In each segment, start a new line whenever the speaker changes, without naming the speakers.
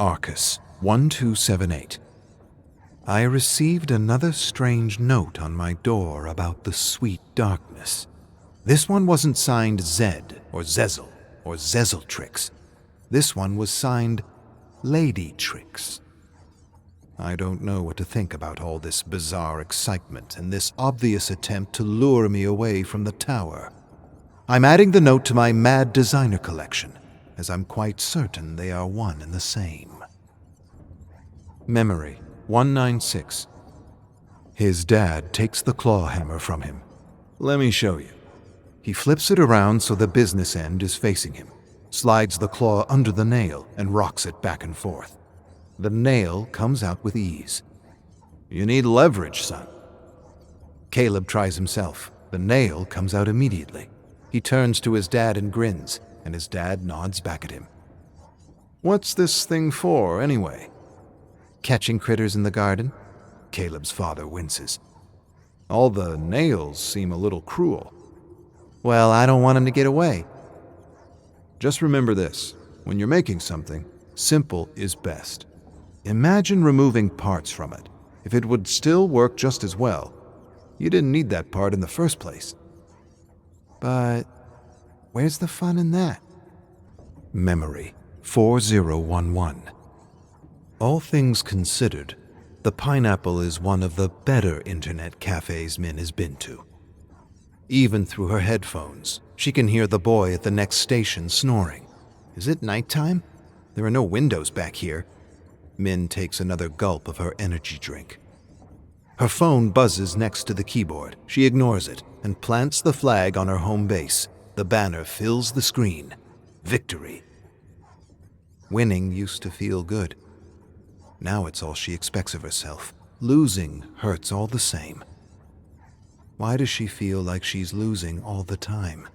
Arcus 1278. I received another strange note on my door about the sweet darkness. This one wasn't signed Zed or Zezel or Zezeltrix. This one was signed Lady Trix. I don't know what to think about all this bizarre excitement and this obvious attempt to lure me away from the tower. I'm adding the note to my Mad Designer collection, as I'm quite certain they are one and the same. Memory 196. His dad takes the claw hammer from him. Let me show you. He flips it around so the business end is facing him, slides the claw under the nail, and rocks it back and forth. The nail comes out with ease. You need leverage, son. Caleb tries himself. The nail comes out immediately. He turns to his dad and grins, and his dad nods back at him. What's this thing for, anyway? Catching critters in the garden? Caleb's father winces. All the nails seem a little cruel. Well, I don't want him to get away. Just remember this. When you're making something, simple is best. Imagine removing parts from it. If it would still work just as well, you didn't need that part in the first place. But where's the fun in that? Memory 4011. All things considered, the Pineapple is one of the better internet cafes Min has been to. Even through her headphones, she can hear the boy at the next station snoring. Is it nighttime? There are no windows back here. Min takes another gulp of her energy drink. Her phone buzzes next to the keyboard. She ignores it and plants the flag on her home base. The banner fills the screen. Victory. Winning used to feel good. Now it's all she expects of herself. Losing hurts all the same. Why does she feel like she's losing all the time?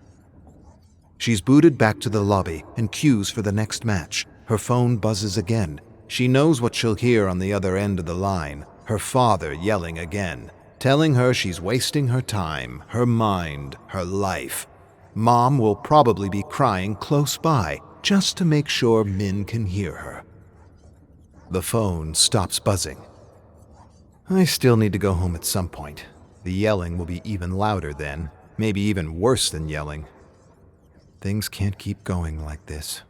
She's booted back to the lobby and queues for the next match. Her phone buzzes again. She knows what she'll hear on the other end of the line. Her father yelling again, telling her she's wasting her time, her mind, her life. Mom will probably be crying close by just to make sure Min can hear her. The phone stops buzzing. I still need to go home at some point. The yelling will be even louder then, maybe even worse than yelling. Things can't keep going like this.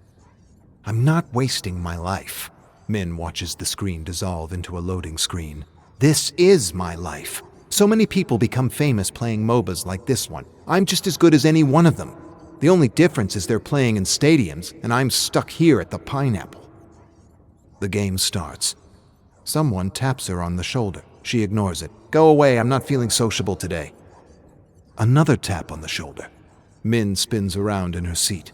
I'm not wasting my life. Min watches the screen dissolve into a loading screen. This is my life. So many people become famous playing MOBAs like this one. I'm just as good as any one of them. The only difference is they're playing in stadiums, and I'm stuck here at the Pineapple. The game starts. Someone taps her on the shoulder. She ignores it. Go away, I'm not feeling sociable today. Another tap on the shoulder. Min spins around in her seat.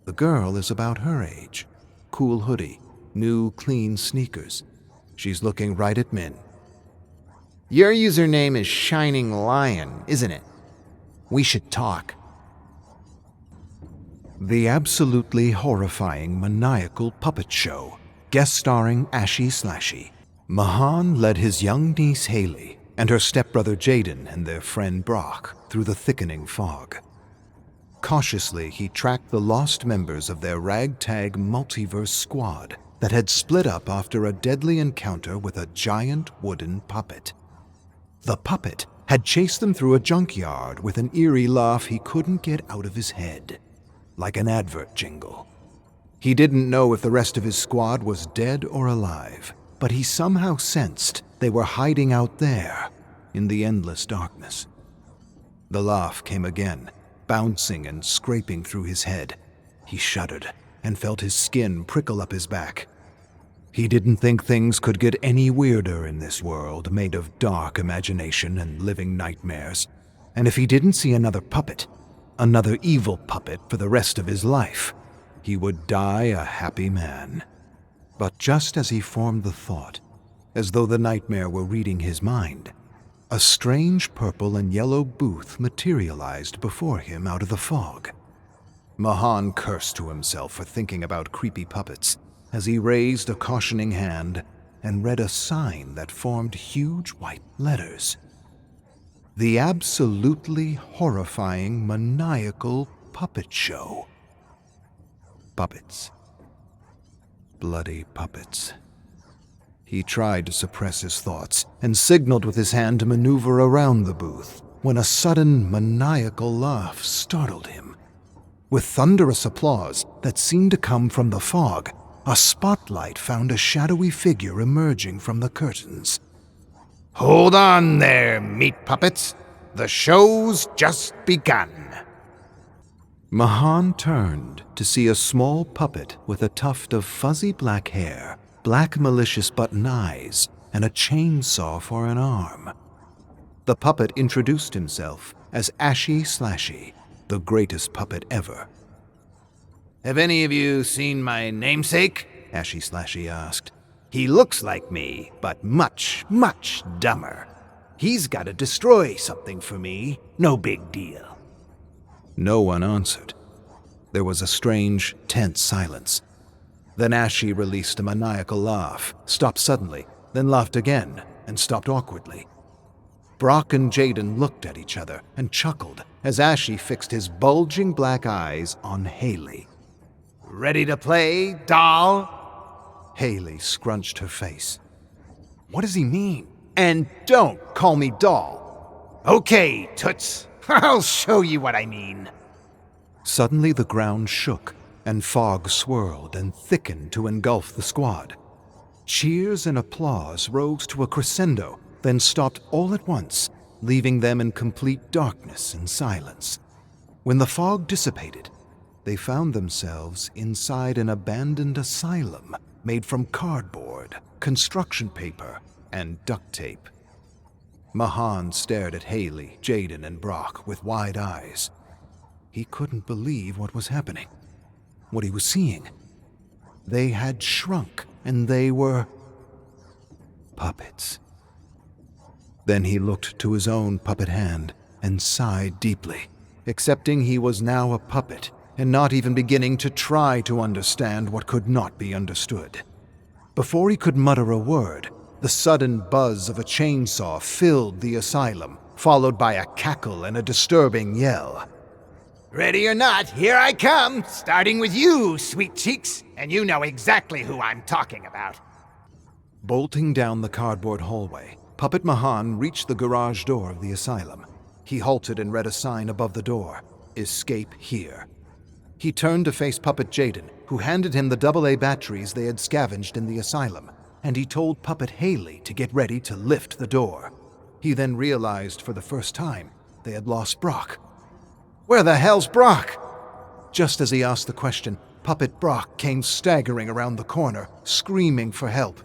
The girl is about her age. Cool hoodie. New, clean sneakers. She's looking right at Min. Your username is Shining Lion, isn't it? We should talk. The absolutely horrifying Maniacal puppet show, guest starring Ashy Slashy. Mahan led his young niece Haley and her stepbrother Jaden and their friend Brock through the thickening fog. Cautiously, he tracked the lost members of their ragtag multiverse squad that had split up after a deadly encounter with a giant wooden puppet. The puppet had chased them through a junkyard with an eerie laugh he couldn't get out of his head, like an advert jingle. He didn't know if the rest of his squad was dead or alive, but he somehow sensed they were hiding out there in the endless darkness. The laugh came again, bouncing and scraping through his head. He shuddered and felt his skin prickle up his back. He didn't think things could get any weirder in this world made of dark imagination and living nightmares. And if he didn't see another puppet, another evil puppet for the rest of his life, he would die a happy man. But just as he formed the thought, as though the nightmare were reading his mind, a strange purple and yellow booth materialized before him out of the fog. Mahan cursed to himself for thinking about creepy puppets as he raised a cautioning hand and read a sign that formed huge white letters. The absolutely horrifying Maniacal puppet show. Puppets. Bloody puppets. He tried to suppress his thoughts and signaled with his hand to maneuver around the booth when a sudden maniacal laugh startled him. With thunderous applause that seemed to come from the fog, a spotlight found a shadowy figure emerging from the curtains.
Hold on there, meat puppets. The show's just begun.
Mahan turned to see a small puppet with a tuft of fuzzy black hair, black malicious button eyes, and a chainsaw for an arm. The puppet introduced himself as Ashy Slashy, the greatest puppet ever.
Have any of you seen my namesake?
Ashy Slashy asked.
He looks like me, but much, much dumber. He's got to destroy something for me. No big deal.
No one answered. There was a strange, tense silence. Then Ashy released a maniacal laugh, stopped suddenly, then laughed again, and stopped awkwardly. Brock and Jaden looked at each other and chuckled as Ashy fixed his bulging black eyes on Haley.
Ready to play, doll?
Haley scrunched her face.
What does he mean? And don't call me doll. Okay, Toots. I'll show you what I mean.
Suddenly the ground shook, and fog swirled and thickened to engulf the squad. Cheers and applause rose to a crescendo, then stopped all at once, leaving them in complete darkness and silence. When the fog dissipated, they found themselves inside an abandoned asylum made from cardboard, construction paper, and duct tape. Mahan stared at Haley, Jaden, and Brock with wide eyes. He couldn't believe what was happening, what he was seeing. They had shrunk, and they were puppets. Then he looked to his own puppet hand and sighed deeply, accepting he was now a puppet and not even beginning to try to understand what could not be understood. Before he could mutter a word, the sudden buzz of a chainsaw filled the asylum, followed by a cackle and a disturbing yell.
Ready or not, here I come, starting with you, sweet cheeks, and you know exactly who I'm talking about.
Bolting down the cardboard hallway, Puppet Mahan reached the garage door of the asylum. He halted and read a sign above the door, "Escape here." He turned to face Puppet Jaden, who handed him the AA batteries they had scavenged in the asylum, and he told Puppet Haley to get ready to lift the door. He then realized for the first time they had lost Brock. Where the hell's Brock? Just as he asked the question, Puppet Brock came staggering around the corner, screaming for help.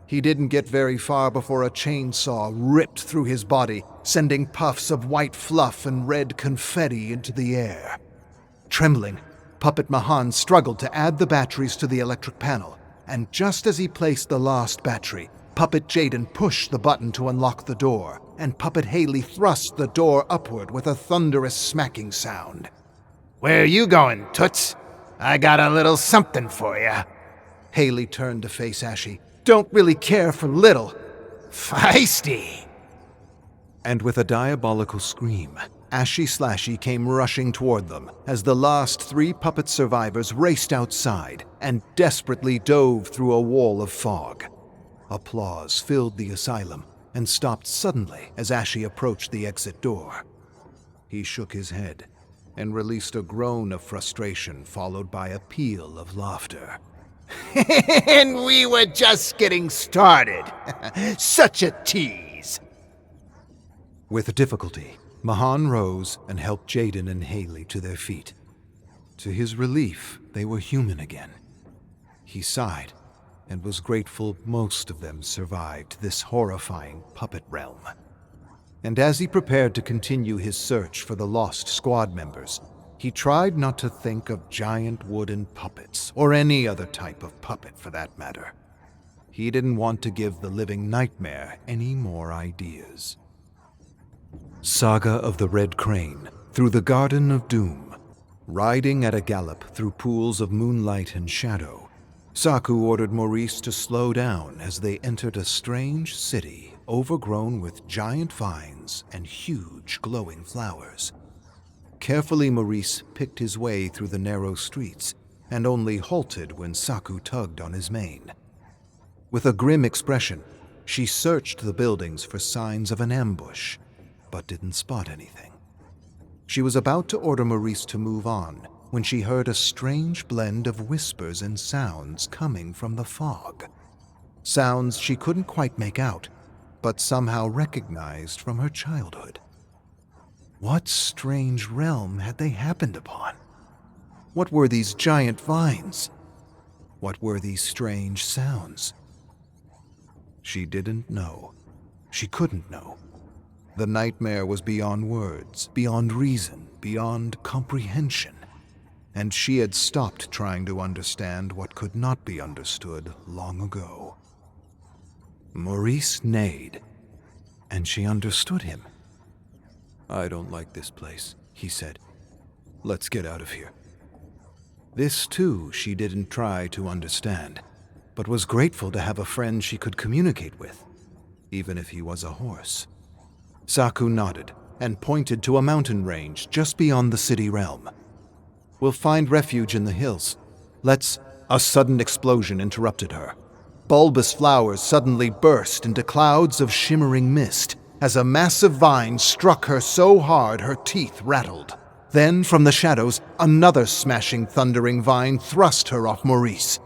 He didn't get very far before a chainsaw ripped through his body, sending puffs of white fluff and red confetti into the air. Trembling, Puppet Mahan struggled to add the batteries to the electric panel, and just as he placed the last battery, Puppet Jaden pushed the button to unlock the door, and Puppet Haley thrust the door upward with a thunderous smacking sound.
Where you going, Toots? I got a little something for you.
Haley turned to face Ashy. Don't really care for little.
Feisty.
And with a diabolical scream, Ashy Slashy came rushing toward them as the last 3 puppet survivors raced outside and desperately dove through a wall of fog. Applause filled the asylum and stopped suddenly as Ashy approached the exit door. He shook his head and released a groan of frustration followed by a peal of laughter.
And we were just getting started. Such a tease.
With difficulty, Mahan rose and helped Jaden and Haley to their feet. To his relief, they were human again. He sighed and was grateful most of them survived this horrifying puppet realm. And as he prepared to continue his search for the lost squad members, he tried not to think of giant wooden puppets, or any other type of puppet for that matter. He didn't want to give the living nightmare any more ideas. Saga of the Red Crane, through the Garden of Doom. Riding at a gallop through pools of moonlight and shadow, Saku ordered Maurice to slow down as they entered a strange city overgrown with giant vines and huge glowing flowers. Carefully, Maurice picked his way through the narrow streets, and only halted when Saku tugged on his mane. With a grim expression, she searched the buildings for signs of an ambush, but didn't spot anything. She was about to order Maurice to move on when she heard a strange blend of whispers and sounds coming from the fog. Sounds she couldn't quite make out, but somehow recognized from her childhood. What strange realm had they happened upon? What were these giant vines? What were these strange sounds? She didn't know. She couldn't know. The nightmare was beyond words, beyond reason, beyond comprehension. And she had stopped trying to understand what could not be understood long ago. Maurice neighed, and she understood him. "I don't like this place," he said. "Let's get out of here." This, too, she didn't try to understand, but was grateful to have a friend she could communicate with, even if he was a horse. Saku nodded and pointed to a mountain range just beyond the city realm. "We'll find refuge in the hills. Let's—" A sudden explosion interrupted her. Bulbous flowers suddenly burst into clouds of shimmering mist as a massive vine struck her so hard her teeth rattled. Then, from the shadows, another smashing, thundering vine thrust her off Maurice.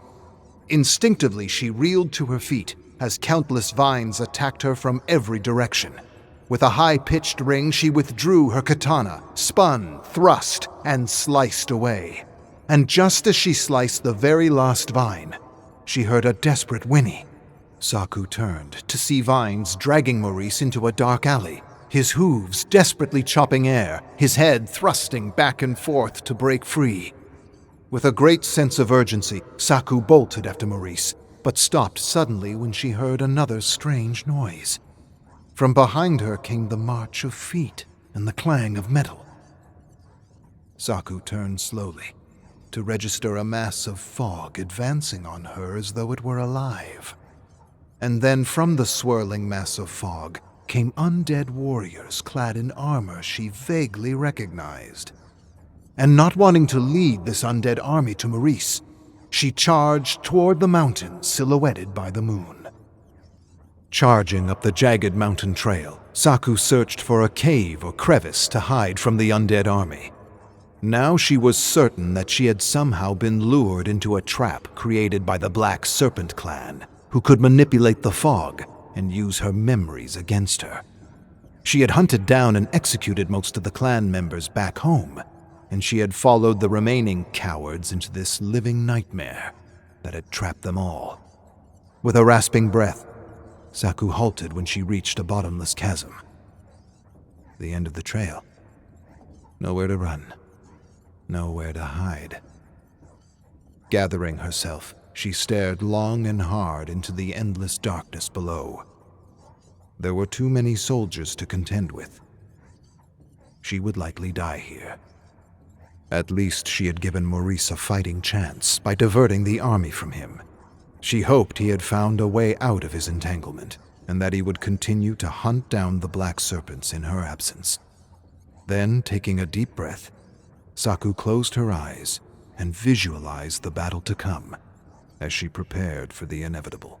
Instinctively, she reeled to her feet as countless vines attacked her from every direction. With a high-pitched ring, she withdrew her katana, spun, thrust, and sliced away. And just as she sliced the very last vine, she heard a desperate whinny. Saku turned to see vines dragging Maurice into a dark alley, his hooves desperately chopping air, his head thrusting back and forth to break free. With a great sense of urgency, Saku bolted after Maurice, but stopped suddenly when she heard another strange noise. From behind her came the march of feet and the clang of metal. Saku turned slowly to register a mass of fog advancing on her as though it were alive. And then from the swirling mass of fog came undead warriors clad in armor she vaguely recognized. And not wanting to lead this undead army to Maurice, she charged toward the mountain silhouetted by the moon. Charging up the jagged mountain trail, Saku searched for a cave or crevice to hide from the undead army. Now she was certain that she had somehow been lured into a trap created by the Black Serpent clan, who could manipulate the fog and use her memories against her. She had hunted down and executed most of the clan members back home, and she had followed the remaining cowards into this living nightmare that had trapped them all. With a rasping breath, Saku halted when she reached a bottomless chasm. The end of the trail. Nowhere to run. Nowhere to hide. Gathering herself, she stared long and hard into the endless darkness below. There were too many soldiers to contend with. She would likely die here. At least she had given Maurice a fighting chance by diverting the army from him. She hoped he had found a way out of his entanglement, and that he would continue to hunt down the Black Serpents in her absence. Then, taking a deep breath, Saku closed her eyes and visualized the battle to come as she prepared for the inevitable.